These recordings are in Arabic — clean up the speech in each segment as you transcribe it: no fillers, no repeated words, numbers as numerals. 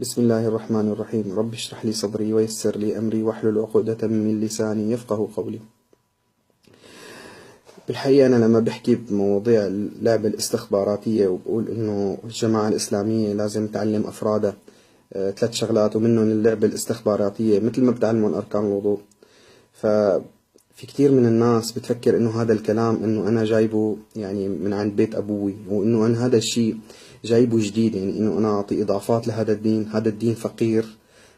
بسم الله الرحمن الرحيم. رب اشرح لي صدري ويسر لي أمري واحلل عقدة من لساني يفقه قولي. بالحقيقة أنا لما بحكي بمواضيع اللعبة الاستخباراتية وبقول إنه الجماعة الإسلامية لازم تعلم أفرادها ثلاث شغلات ومنهم اللعبة الاستخباراتية مثل ما بتعلمهم أركان الوضوء. ففي كتير من الناس بتفكر إنه هذا الكلام إنه أنا جايبه يعني من عند بيت أبوي، وإنه أنا هذا الشيء جايبه جديد، يعني إنه أنا أعطي إضافات لهذا الدين. هذا الدين فقير،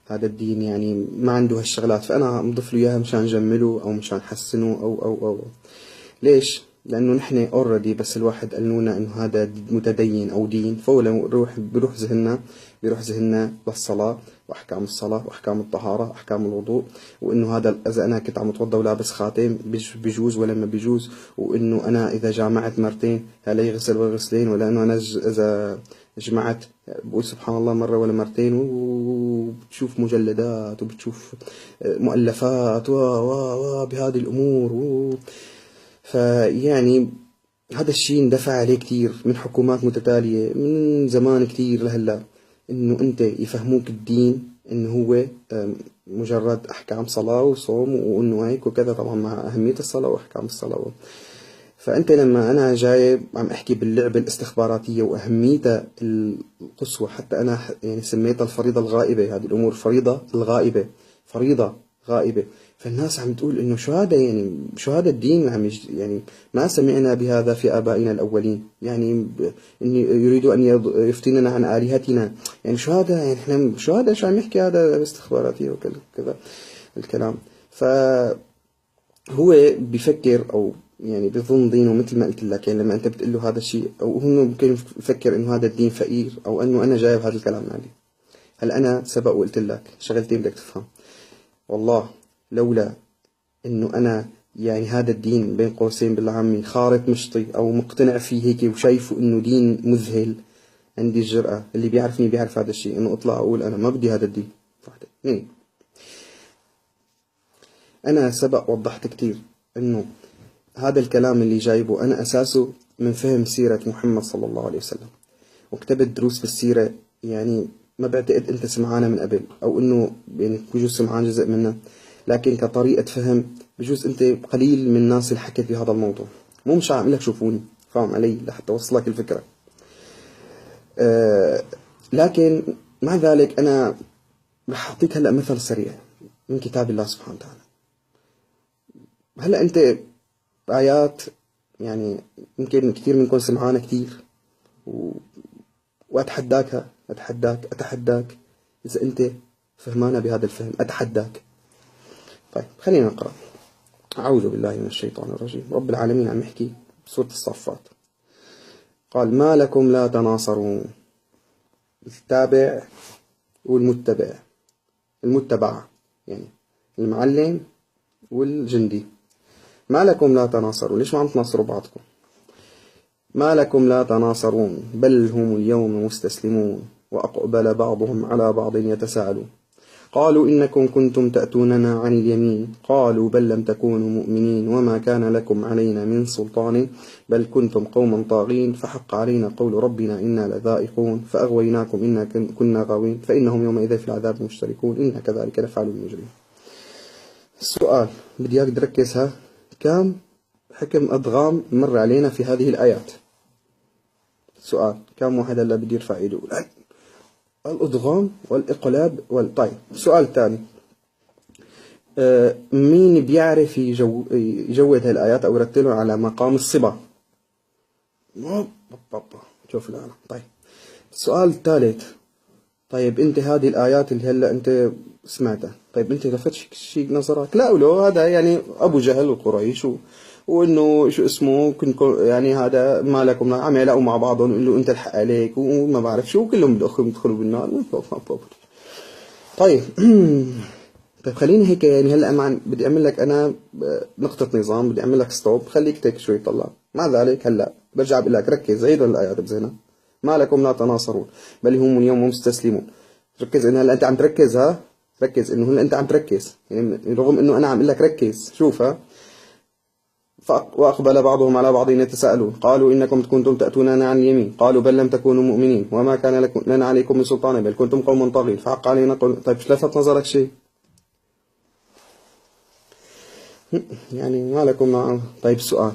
هذا الدين يعني ما عنده هالشغلات، فأنا مضيف له إياها مشان جمله أو مشان حسنه أو ليش؟ لأنه نحن اوريدي بس الواحد قالونا إنه هذا متدين أو دين، فهو لما بيروح ذهننا للصلاة وأحكام الصلاة وأحكام الطهارة وأحكام الوضوء، وإنه هذا إذا أنا كنت عم أتوضى ولابس خاتم بيجوز ولا ما بيجوز، وإنه أنا إذا جامعت مرتين هل يغسل وغسلين، ولا إنه أنا إذا جمعت بقول سبحان الله مرة ولا مرتين، وبتشوف مجلدات وبتشوف مؤلفات و بهذه الأمور فيعني هذا الشيء اندفع عليه كتير من حكومات متتالية من زمان كتير لهلا، انه انت يفهموك الدين انه هو مجرد احكام صلاة وصوم وانه هيك وكذا، طبعا مع اهمية الصلاة واحكام الصلاة. فانت لما انا جاي عم احكي باللعبة الاستخباراتية واهميتها القصوى، حتى انا يعني سميتها الفريضة الغائبة، هذه الامور فريضة الغائبة، فريضة غائبة. فالناس عم تقول انه شو هذا، يعني شو هذا الدين عم يعني ما سمعنا بهذا في ابائنا الاولين، يعني إن يريدوا ان يفتننا عن الهتنا، يعني شو هذا، يعني احنا شو هذا، شو عم يحكي هذا استخباراتي وكذا كذا الكلام. فهو بفكر او يعني بظن دينه مثل ما قلت لك، يعني لما انت بتقول له هذا الشيء او هو ممكن يفكر انه هذا الدين فقير او انه انا جايب هذا الكلام من عندي. هل انا سبق وقلت لك شغلتين بدك تفهم، والله لولا انه انا يعني هذا الدين بين قوسين بالعامي خارط مشطي او مقتنع فيه هيك وشايفه انه دين مذهل، عندي الجرأة، اللي بيعرفني بيعرف هذا الشيء، انه اطلع اقول انا ما بدي هذا الدين. واحدة اثنين، انا سبق وضحت كتير انه هذا الكلام اللي جايبه انا اساسه من فهم سيرة محمد صلى الله عليه وسلم، وكتبت دروس بالسيرة، يعني ما بعتقد انت سمعانة من قبل او انه يعني بجوز سمعان جزء منها، لكن كطريقة فهم بجوز انت قليل من الناس اللي حكت بهذا الموضوع. مش عم لك شوفوني، فاهم علي، لحتى اوصلك الفكرة. لكن مع ذلك انا رح اعطيك هلا مثل سريع من كتاب الله سبحانه وتعالى. هلا انت آيات يعني يمكن كثير منكم سمعانة كثير أتحداك إذا أنت فهمانة بهذا الفهم، أتحداك. طيب خلينا نقرأ. أعوذ بالله من الشيطان الرجيم. رب العالمين عم يحكي بسورة الصافات، قال ما لكم لا تناصرون، التابع والمتبع، المتبع يعني المعلم والجندي. ما لكم لا تناصرون، ليش ما عم تناصروا بعضكم؟ ما لكم لا تناصرون بل هم اليوم مستسلمون وأقبل بعضهم على بعض يتساءلون قالوا إنكم كنتم تأتوننا عن اليمين قالوا بل لم تكونوا مؤمنين وما كان لكم علينا من سلطان بل كنتم قوما طاغين فحق علينا قول ربنا إنا لذائقون فأغويناكم إنا كنا غاوين فإنهم يومئذ في العذاب مشتركون إنا كذلك نفعل بالمجرمين. السؤال بدي اياك تركز، ها كم حكم أدغام مر علينا في هذه الآيات؟ سؤال، كم واحد هلا بده يرفع ايده يقول الادغام والاقلاب طيب سؤال ثاني، مين بيعرف يجود هالايات او يرتلهم على مقام الصبا؟ شوف الان. طيب السؤال الثالث، طيب انت هذه الايات اللي هلا انت سمعتها، طيب انت لفت شيء نظرك؟ لا ولو هذا يعني ابو جهل وقريش وانه شو اسمه كنكم يعني هذا ما لكم عم يلاقوا مع بعضهم انه انت الحق عليك وما بعرف شو، كلهم بدخلوا بالنار. طيب طيب خليني هيك يعني هلا بدي اعمل لك انا نقطة نظام، بدي اعمل لك ستوب، خليك تك شوي طلع. مع ذلك هلا برجع بقول لك ركز، عيد الايات بزينها. ما لكم لا تناصرون بل هم اليوم مستسلمون. ركز انه هلا انت عم تركز، ها ركز انه هلا انت عم تركز، يعني رغم انه انا عم اقول لك ركز، شوف ها وأقبل بعضهم على بعض يتساءلون قالوا إنكم كنتم تأتوننا عن اليمين قالوا بل لم تكونوا مؤمنين وما كان لنا عليكم من سلطان بل كنتم قوما طاغين فحق علينا قول. طيب لفت نظرك شيء يعني ما لكم مع. طيب سؤال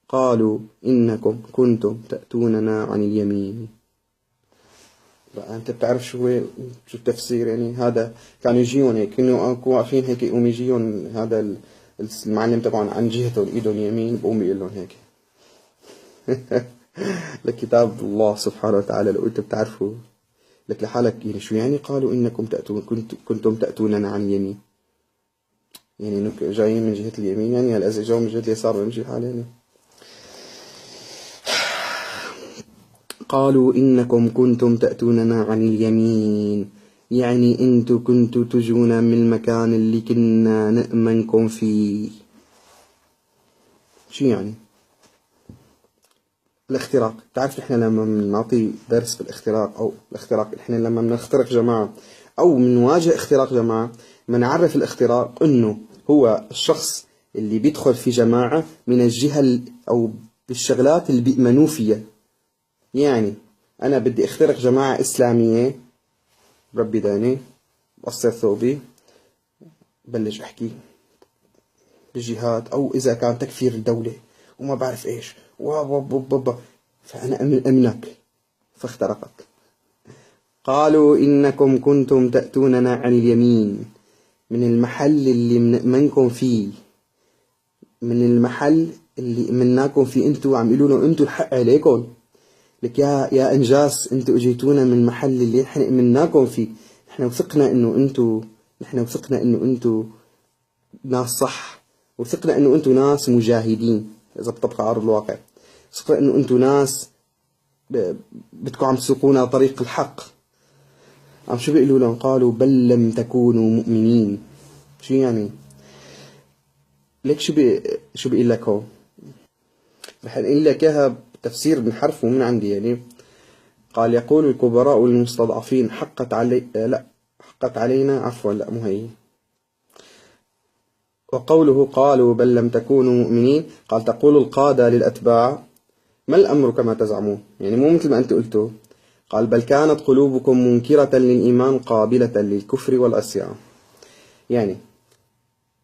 قالوا إنكم كنتم تأتوننا عن اليمين بقى أنت بتعرف شو التفسير يعني هذا كانوا يجيون هيك كانوا واقفين هيك يقوم يجيون هذا المعلم طبعا عن جهته ايده اليمين بقوم يقول لهم هيك لكتاب الله سبحانه وتعالى لو انت بتعرفوا لك لحالك يعني شو يعني قالوا انكم كنتم تأتوننا عن اليمين يعني انكم جايين من جهة اليمين يعني هلا اذا جاوا من جهة اليسار بنمشي حالنا يعني. قالوا إنكم كنتم تأتوننا عن اليمين يعني انتو كنتوا تجونا من المكان اللي كنا نأمنكم فيه. شو يعني الاختراق؟ تعرف احنا لما بنعطي درس في الاختراق او الاختراق احنا لما بنخترق جماعة او بنواجه اختراق جماعة بنعرف الاختراق انه هو الشخص اللي بيدخل في جماعة من الجهة او بالشغلات اللي بيأمنوا فيها. يعني انا بدي اخترق جماعة اسلامية بربي داني بقصر ثوبي بلش احكي بالجهاد او اذا كان تكفير الدولة وما بعرف ايش فانا امنك فاخترقك. قالوا انكم كنتم تأتوننا عن اليمين من المحل اللي منكم فيه من المحل اللي امناكم فيه انتوا عم يقولوا له انتوا الحق عليكم لك يا انجاس انتوا اجيتونا من المحل اللي احنا امناكم فيه. نحن وثقنا انه انتوا ناس صح وثقنا انه انتوا ناس مجاهدين اذا بطبق عرض الواقع. وثقنا انه انتوا ناس بدكم عم تسوقونا طريق الحق. عم شو بيقولوا لهم؟ قالوا بل لم تكونوا مؤمنين. شو يعني ليك شو بيقول لك هو؟ رح نقول لك اياها بتفسير من حرف ومن عندي يعني. قال يقول الكبراء المستضعفين حقت علينا عفوا لا مو هي. وقوله قالوا بل لم تكونوا مؤمنين قال تقول القادة للأتباع ما الأمر كما تزعمون يعني مو مثل ما أنت قلتوا. قال بل كانت قلوبكم منكرة للإيمان قابلة للكفر والعصيان. يعني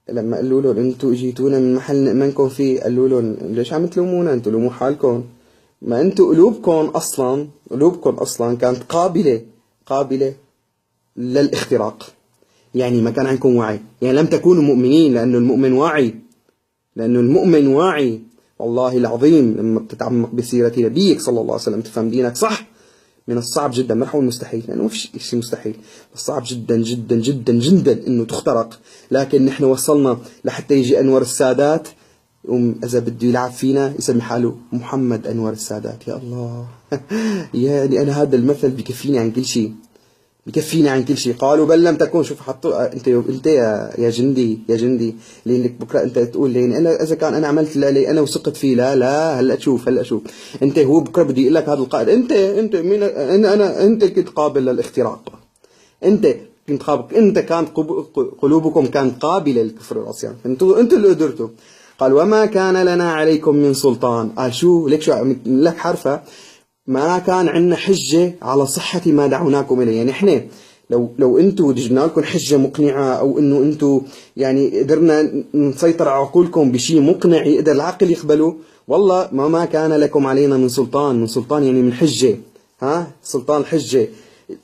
لما قالوا لهم أنتوا اجيتونا من محل نأمنكم فيه قالوا لهم ليش عم تلومونا أنتوا لوموا حالكم ما أنتوا قلوبكم أصلا كانت قابلة للاختراق. يعني ما كان عندكم وعي يعني لم تكونوا مؤمنين لأنه المؤمن واعي. والله العظيم لما بتتعمق بسيرة نبيك صلى الله عليه وسلم تفهم دينك صح. من الصعب جدا ما رح اقول مستحيل لانه ما فيش شيء مستحيل بس صعب جدا جدا جدا جدا انه تخترق. لكن نحن وصلنا لحتى يجي انور السادات اذا بده يلعب فينا يسمي حاله محمد انور السادات. يا الله يعني انا هذا المثل بكفيني عن كل شيء. قالوا بل لم تكون. شوف حطوا انت يا جندي لانك بكره انت تقول لي انا اذا كان انا عملت اللي انا وثقت فيه لا هلا شوف انت هو بكره بده يقول لك هذا القائد انت مين انت كنت قابل للاختراق. انت كانت قلوبكم كانت قابله للكفر والعصيان. انتوا اللي قدرتوا. قال وما كان لنا عليكم من سلطان. قال شو لك حرفه ما كان عندنا حجة على صحة ما دعوناكم إليه. يعني إحنا لو أنتوا جبنا لكم حجة مقنعة أو إنه أنتوا يعني قدرنا نسيطر على عقولكم بشيء مقنع يقدر العقل يقبله والله ما كان لكم علينا من سلطان يعني من حجة. سلطان حجة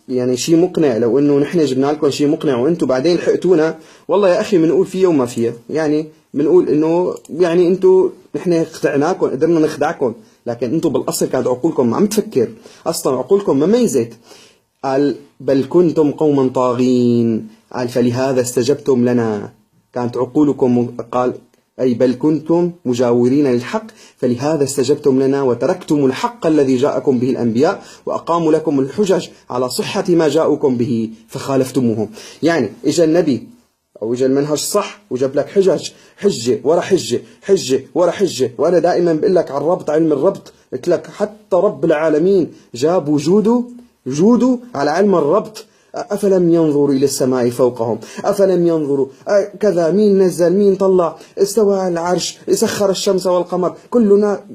يعني شيء مقنع. لو إنه نحن جبنا لكم شيء مقنع وأنتوا بعدين لحقتونا والله يا أخي بنقول فيه وما فيه. يعني بنقول إنه يعني أنتوا نحن خدعناكم قدرنا نخدعكم لكن انتم بالاصل كانت عقولكم ما عم تفكر اصلا عقولكم ما ميزت. قال بل كنتم قوما طاغين. قال فلهذا استجبتم لنا. كانت عقولكم قال أي بل كنتم مجاورين للحق فلهذا استجبتم لنا وتركتم الحق الذي جاءكم به الأنبياء وأقاموا لكم الحجج على صحة ما جاءكم به فخالفتموهم. يعني إجا النبي أو إجا المنهج صح وجاب لك حجة ورا حجة. وأنا دائما بقول لك على الربط علم الربط قلت لك حتى رب العالمين جاب وجوده على علم الربط. أفلم ينظروا إلى السماء فوقهم، أفلم ينظروا كذا، مين نزل، مين طلع، استوى على العرش، سخر الشمس والقمر،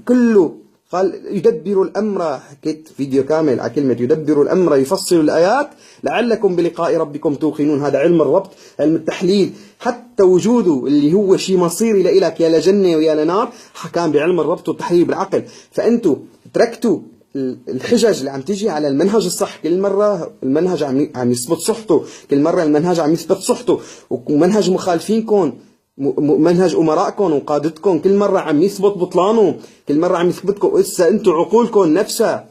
كله قال يدبر الأمر. حكيت فيديو كامل على كلمة يدبر الأمر، يفصل الآيات لعلكم بلقاء ربكم توقنون. هذا علم الربط، علم التحليل. حتى وجوده اللي هو شيء مصيري لإلك يا لجنة ويا لنار كان بعلم الربط والتحليل بالعقل. فأنتوا تركتوا الحجج اللي عم تيجي على المنهج الصح. كل مرة المنهج عم يثبت صحته، كل مرة المنهج عم يثبت صحته، ومنهج مخالفينكم، منهج أمرائكم وقادتكم كل مرة عم يثبت بطلانه، كل مرة عم يثبتكم. إسا أنتوا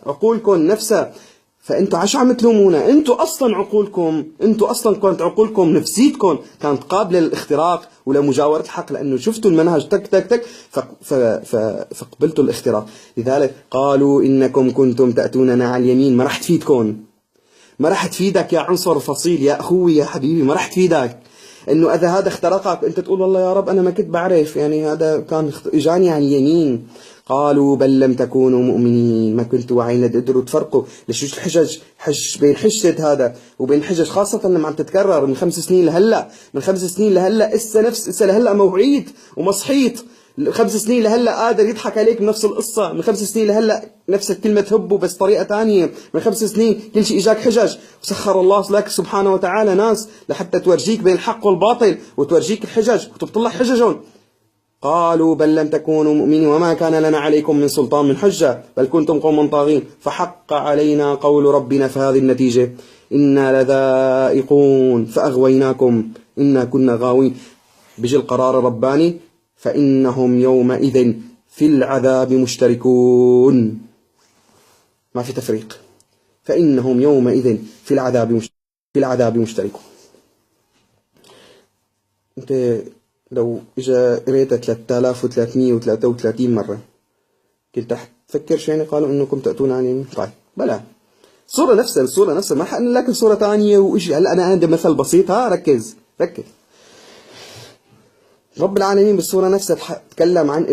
عقولكم نفسها. فأنتوا عشو عم تلومونا؟ أنتوا أصلا عقولكم، أنتوا أصلا كانت عقولكم نفسيتكم كانت قابلة للاختراق ولمجاورة الحق، لأنه شفتوا المنهج تك تك تك فقبلتوا الاختراق. لذلك قالوا إنكم كنتم تأتوننا على اليمين. ما راح تفيدكم، ما راح تفيدك يا عنصر الفصيل، يا أخوي يا حبيبي، ما راح تفيدك. انه اذا هذا اخترقك انت تقول والله يا رب انا ما كنت بعرف، يعني هذا كان اجاني عن اليمين. قالوا بل لم تكونوا مؤمنين، ما كنتوا واعيين تقدروا تفرقوا. ليش الحجج بين حجة هذا وبين حجج، خاصة لما عم تتكرر من 5 سنين لهلا، من 5 سنين لهلا اسا لهلا موعيد ومصحيت. 5 سنين لهلا قادر يضحك عليك بنفس القصة، من 5 سنين لهلا نفس الكلمة تهبه بس طريقة تانية، من 5 سنين كل شيء اجاك حجج. وسخر الله لك سبحانه وتعالى ناس لحتى تورجيك بين الحق والباطل وتورجيك الحجج وتبطلع حججهم. قالوا بل لم تكونوا مؤمنين وما كان لنا عليكم من سلطان من حجة بل كنتم قوما طاغين فحق علينا قول ربنا. فهذه النتيجة إنا لذائقون فأغويناكم إنا كنا غاوين. بيجي القرار الرباني فإنهم يومئذ في العذاب مشتركون، ما في تفريق. فإنهم يومئذ في العذاب مشتركون. انت لو اجا قريتها 3333 مرة كنت تفكر شو يعني قالوا انكم تأتون عن يمين؟ طيب بلا الصورة نفسها ما حقنا لك صورة ثانية وإشي. هلا أنا عندي مثل بسيط، ركز. رب العالمين بالصورة نفسها تكلم عن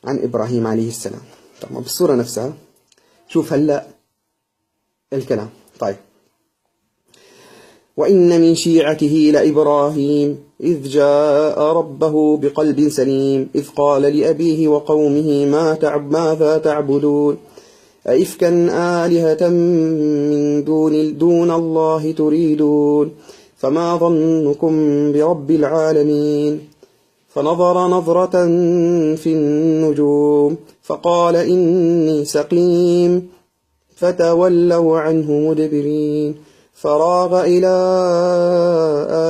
إبراهيم عليه السلام. طبعا بالصورة نفسها شوف هلا الكلام. طيب وإن من شيعته لإبراهيم إذ جاء ربه بقلب سليم إذ قال لأبيه وقومه ماذا تعبدون أئفكا آلهة من دون الله تريدون فما ظنكم برب العالمين. فنظر نظرة في النجوم فقال إني سقيم فتولوا عنه مدبرين. فراغ إلى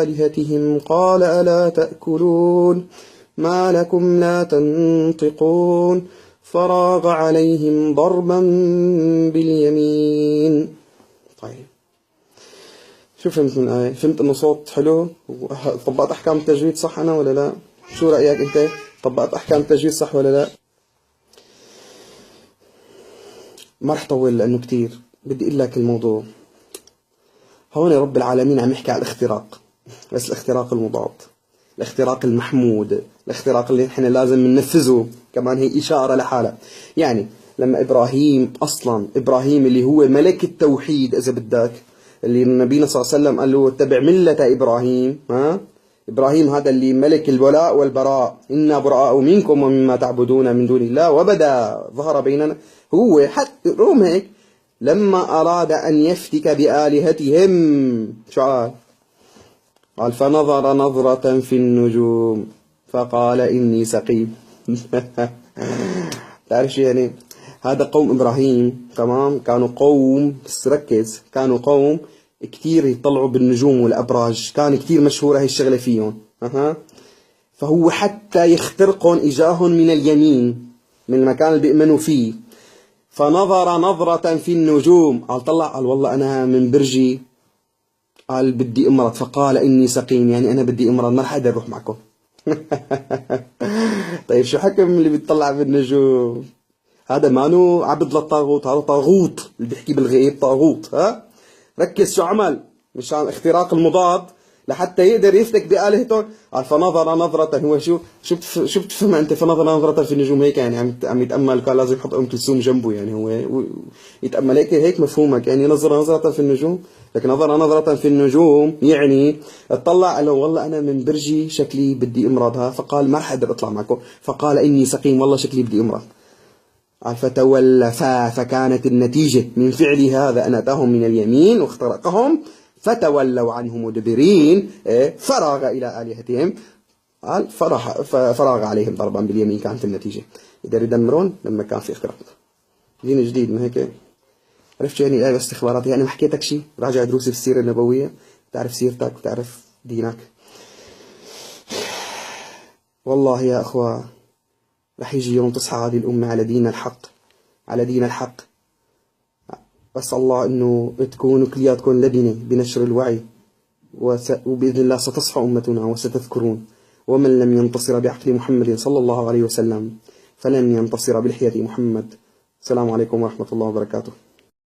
آلهتهم قال ألا تأكلون ما لكم لا تنطقون. فراغ عليهم ضربا باليمين. طيب شو فهمت من الآية؟ فهمت إنه صوت حلو طبقت أحكام التجويد صح أنا ولا لا؟ شو رأيك أنت؟ طبقت أحكام التجويد صح ولا لا؟ ما رح طول لأنه كتير بدي أقول لك الموضوع. هون رب العالمين عم يحكي على الاختراق، بس الاختراق المضاد، الاختراق المحمود، الاختراق اللي نحن لازم ننفذه كمان. هي إشارة لحالها. يعني لما إبراهيم اللي هو ملك التوحيد إذا بدك، اللي النبي صلى الله عليه وسلم قال له اتبع ملة إبراهيم. إبراهيم هذا اللي ملك الولاء والبراء. إنا براء منكم ومما تعبدون من دون الله وبدا ظهر بيننا. هو حتى روم هيك لما أراد أن يفتك بآلهتهم شو قال فنظر نظرة في النجوم فقال إني سقيم. تعرف شو يعني؟ هذا قوم إبراهيم تمام كانوا قوم، بس ركز، كانوا قوم كتير يطلعوا بالنجوم والأبراج، كان كتير مشهورة هاي الشغلة فيهم. فهو حتى يخترقهم إجاهم من اليمين من المكان اللي بيؤمنوا فيه. فنظر نظرة في النجوم قال طلع قال والله أنا من برجي قال بدي أمرض. فقال إني سقيم يعني أنا بدي أمرض ما رح أقدر أروح معكم. طيب شو حكم اللي بيطلع بالنجوم؟ هذا مانو عبد للطاغوت، هذا طاغوت اللي بيحكي بالغيب، طاغوت. ركز شو عمل مشان اختراق المضاد. لحتى يقدر يفتك بآلهته. قال فنظر نظرة، هو شو بتفهم انت؟ فنظر نظرة في النجوم، هيك يعني عم يتأمل، كان لازم يحط ام كلثوم جنبه يعني، هو يتأمل هيك مفهومك يعني نظر نظرة في النجوم. لكن نظر نظرة في النجوم يعني اطلع قال له والله انا من برجي شكلي بدي امرض ها، فقال ما رح اقدر اطلع معكم، فقال اني سقيم والله شكلي بدي امرض. قال فتولى فكانت النتيجة من فعل هذا أن أتاهم من اليمين واخترقهم فتولوا عنه مدبرين. فرغ إلى آلهتهم، قال فراغ عليهم ضربا باليمين، كانت النتيجة يقدر يدمرون لما كان في اختراق. دين جديد من هيك. عرفت يعني الآية باستخبارات يعني ما حكيتك شيء، راجع دروسي في السيرة النبوية، تعرف سيرتك وتعرف دينك. والله يا أخوة رح يجي يوم تصحى هذه الأمة على دين الحق، على دين الحق. بس الله أنه تكونوا كلياتكم لبنة بنشر الوعي، وبإذن الله ستصحى أمتنا وستذكرون. ومن لم ينتصر بعقل محمد صلى الله عليه وسلم فلن ينتصر بلحية محمد. السلام عليكم ورحمة الله وبركاته.